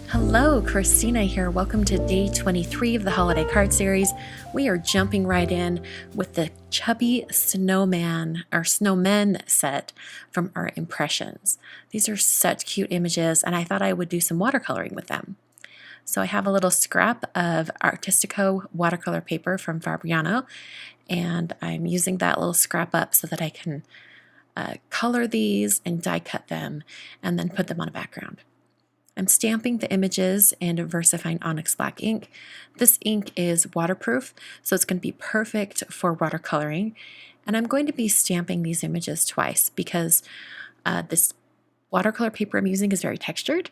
Hello, Christina here. Welcome to day 23 of the holiday card series. We are jumping right in with the Chubby Snowman or Snowmen set from our Impressions. These are such cute images, and I thought I would do some watercoloring with them. So I have a little scrap of Artistico watercolor paper from Fabriano, and I'm using that little scrap up so that I can color these and die cut them and then put them on a background. I'm stamping the images in diversifying onyx black ink. This ink is waterproof, so it's going to be perfect for watercoloring. And I'm going to be stamping these images twice because this watercolor paper I'm using is very textured,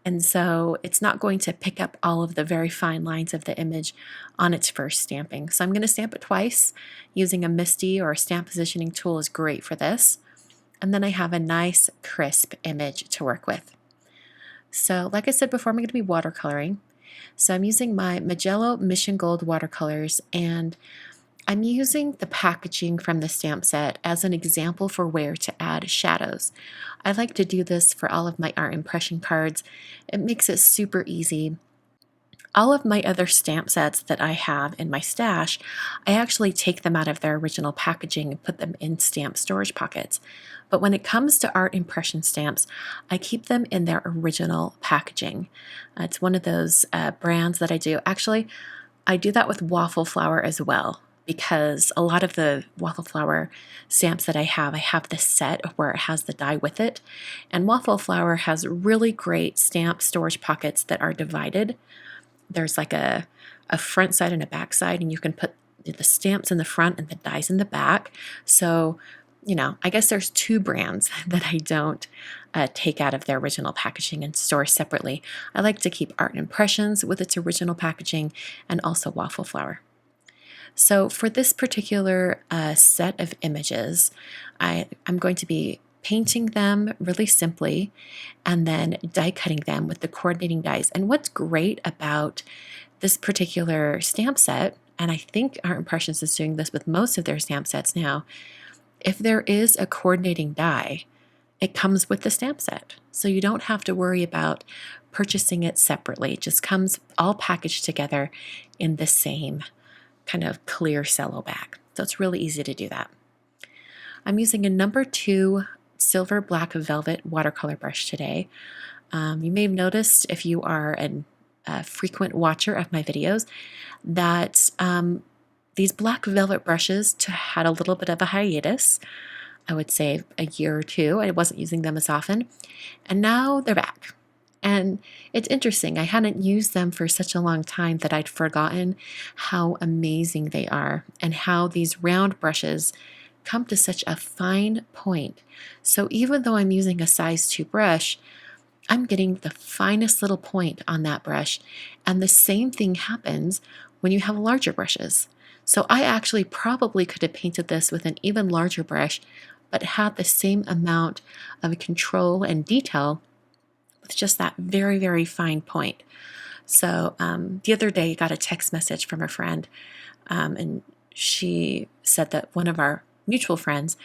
and so it's not going to pick up all of the very fine lines of the image on its first stamping. So I'm going to stamp it twice. Using a MISTI or a stamp positioning tool is great for this. And then I have a nice crisp image to work with. So like I said before, I'm going to be watercoloring. So I'm using my Magello Mission Gold watercolors, and I'm using the packaging from the stamp set as an example for where to add shadows. I like to do this for all of my art impression cards. It makes it super easy. All of my other stamp sets that I have in my stash, I actually take them out of their original packaging and put them in stamp storage pockets. But when it comes to art impression stamps, I keep them in their original packaging. It's one of those brands that I do. Actually, I do that with Waffle Flower as well, because a lot of the Waffle Flower stamps that I have this set where it has the die with it. And Waffle Flower has really great stamp storage pockets that are divided. There's like a front side and a back side, and you can put the stamps in the front and the dies in the back. So, I guess there's two brands that I don't take out of their original packaging and store separately. I like to keep Art Impressions with its original packaging and also Waffle Flower. So for this particular set of images, I'm going to be painting them really simply and then die cutting them with the coordinating dies. And what's great about this particular stamp set, and I think Art Impressions is doing this with most of their stamp sets now, if there is a coordinating die, it comes with the stamp set. So you don't have to worry about purchasing it separately. It just comes all packaged together in the same kind of clear cello bag. So it's really easy to do that. I'm using a number 2 silver black velvet watercolor brush today. You may have noticed, if you are a frequent watcher of my videos, that these black velvet brushes had a little bit of a hiatus. I would say a year or two. I wasn't using them as often, and now they're back. And it's interesting, I hadn't used them for such a long time that I'd forgotten how amazing they are and how these round brushes come to such a fine point. So even though I'm using a size 2 brush, I'm getting the finest little point on that brush. And the same thing happens when you have larger brushes. So I actually probably could have painted this with an even larger brush, but had the same amount of control and detail with just that very, very fine point. So the other day I got a text message from a friend, and she said that one of our mutual friends,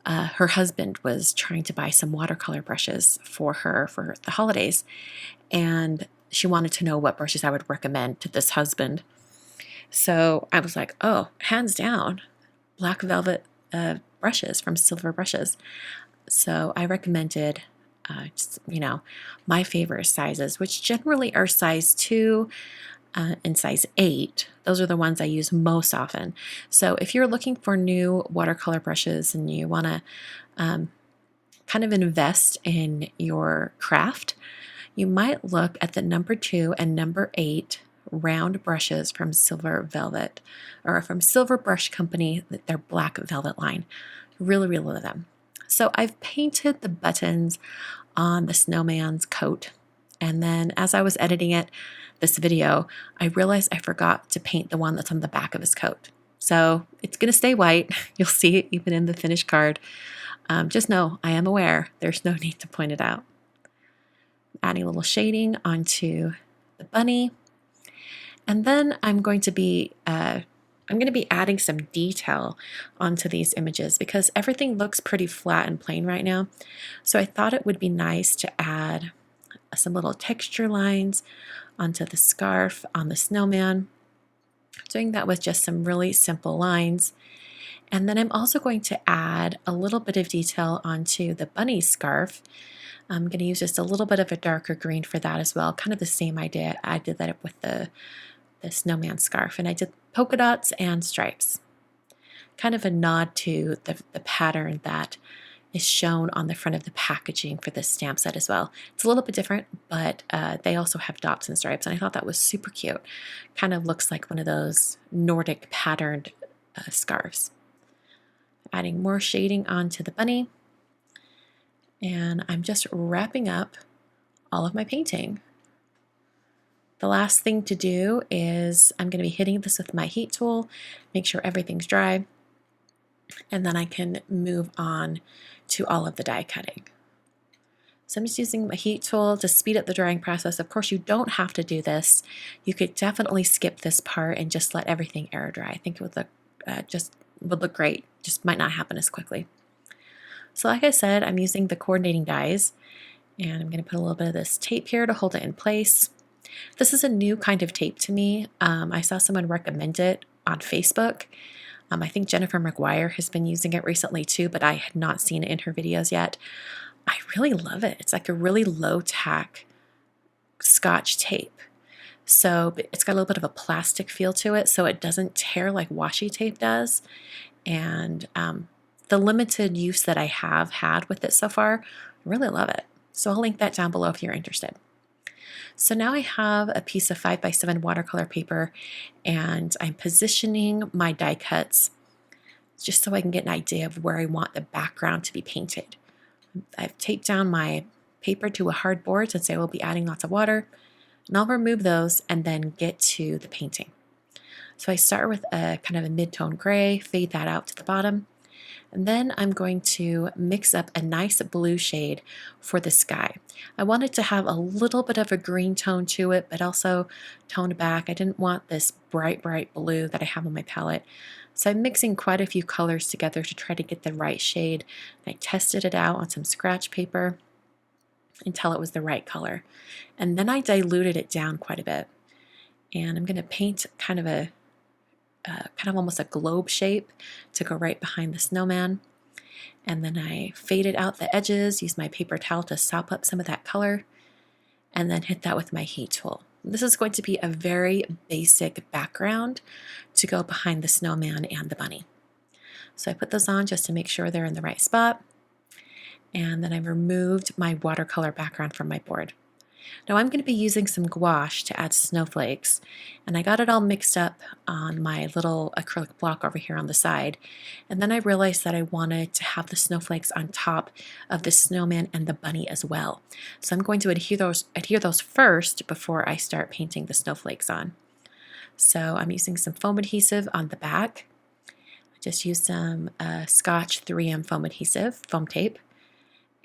her husband was trying to buy some watercolor brushes for her for the holidays, and she wanted to know what brushes I would recommend to this husband. So I was like, oh, hands down, black velvet brushes from Silver Brushes. So I recommended my favorite sizes, which generally are size 2 and size 8. Those are the ones I use most often. So if you're looking for new watercolor brushes and you want to kind of invest in your craft, you might look at the number 2 and number 8 round brushes from Silver Velvet, or from Silver Brush Company, their black velvet line. Really, really love them. So I've painted the buttons on the snowman's coat, and then as I was editing this video, I realized I forgot to paint the one that's on the back of his coat. So it's going to stay white. You'll see it even in the finished card. Just know I am aware. There's no need to point it out. adding a little shading onto the bunny. And then I'm going to be adding some detail onto these images because everything looks pretty flat and plain right now. So I thought it would be nice to add some little texture lines onto the scarf on the snowman. Doing that with just some really simple lines. And then I'm also going to add a little bit of detail onto the bunny scarf. I'm going to use just a little bit of a darker green for that as well. Kind of the same idea. I did that with the snowman scarf, and I did polka dots and stripes. Kind of a nod to the pattern that is shown on the front of the packaging for this stamp set as well. It's a little bit different, but they also have dots and stripes, and I thought that was super cute. Kind of looks like one of those Nordic patterned scarves. Adding more shading onto the bunny, and I'm just wrapping up all of my painting. The last thing to do is I'm going to be hitting this with my heat tool, make sure everything's dry, and then I can move on to all of the die cutting. So I'm just using my heat tool to speed up the drying process. Of course, you don't have to do this. You could definitely skip this part and just let everything air dry. I think it would look great. Just might not happen as quickly. So like I said, I'm using the coordinating dies, and I'm going to put a little bit of this tape here to hold it in place. This is a new kind of tape to me. I saw someone recommend it on Facebook. I think Jennifer McGuire has been using it recently too, but I had not seen it in her videos yet. I really love it. It's like a really low tack Scotch tape. So it's got a little bit of a plastic feel to it, so it doesn't tear like washi tape does. And the limited use that I have had with it so far, I really love it. So I'll link that down below if you're interested. So now I have a piece of 5x7 watercolor paper, and I'm positioning my die cuts just so I can get an idea of where I want the background to be painted. I've taped down my paper to a hard board since I will be adding lots of water, and I'll remove those and then get to the painting. So I start with a kind of a mid-tone gray, fade that out to the bottom, and then I'm going to mix up a nice blue shade for the sky. I wanted to have a little bit of a green tone to it, but also toned back. I didn't want this bright, bright blue that I have on my palette. So I'm mixing quite a few colors together to try to get the right shade. I tested it out on some scratch paper until it was the right color. And then I diluted it down quite a bit. And I'm going to paint kind of almost a globe shape to go right behind the snowman. And then I faded out the edges, used my paper towel to sop up some of that color, and then hit that with my heat tool. This is going to be a very basic background to go behind the snowman and the bunny. So I put those on just to make sure they're in the right spot. And then I removed my watercolor background from my board. Now I'm going to be using some gouache to add snowflakes, and I got it all mixed up on my little acrylic block over here on the side, and then I realized that I wanted to have the snowflakes on top of the snowman and the bunny as well. So I'm going to adhere those first before I start painting the snowflakes on. So I'm using some foam adhesive on the back. I just used some Scotch 3M foam tape.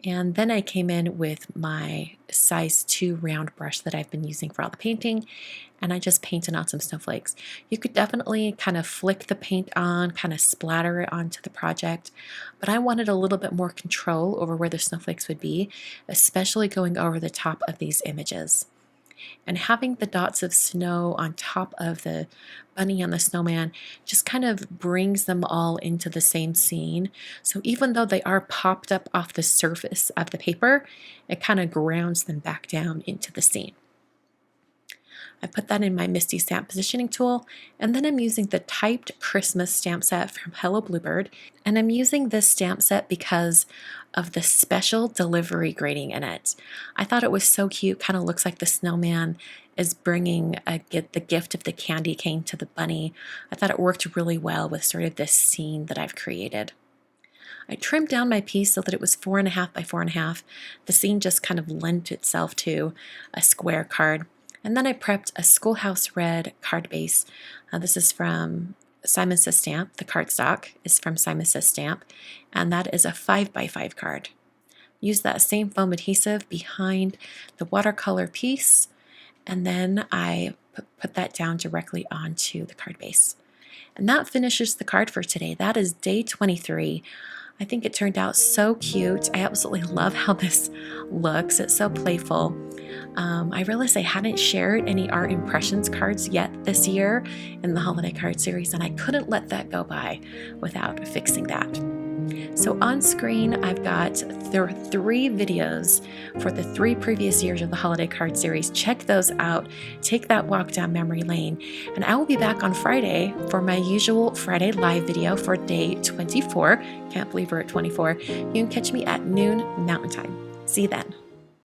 And then I came in with my size 2 round brush that I've been using for all the painting, and I just painted on some snowflakes. You could definitely kind of flick the paint on, kind of splatter it onto the project, but I wanted a little bit more control over where the snowflakes would be, especially going over the top of these images. And having the dots of snow on top of the bunny and the snowman just kind of brings them all into the same scene. So even though they are popped up off the surface of the paper, it kind of grounds them back down into the scene. I put that in my MISTI stamp positioning tool, and then I'm using the typed Christmas stamp set from Hello Bluebird, and I'm using this stamp set because of the special delivery grading in it. I thought it was so cute, kind of looks like the snowman is bringing the gift of the candy cane to the bunny. I thought it worked really well with sort of this scene that I've created. I trimmed down my piece so that it was 4.5 by 4.5. The scene just kind of lent itself to a square card. And then I prepped a Schoolhouse Red card base. This is from Simon Says Stamp. The cardstock is from Simon Says Stamp, and that is a 5x5 card. use that same foam adhesive behind the watercolor piece, and then I put that down directly onto the card base. And that finishes the card for today. That is day 23. I think it turned out so cute. I absolutely love how this looks. It's so playful. I realized I hadn't shared any art impressions cards yet this year in the holiday card series, and I couldn't let that go by without fixing that. So on screen, I've got 3 videos for the 3 previous years of the holiday card series. Check those out. Take that walk down memory lane. And I will be back on Friday for my usual Friday live video for day 24. Can't believe we're at 24. You can catch me at noon Mountain Time. See you then.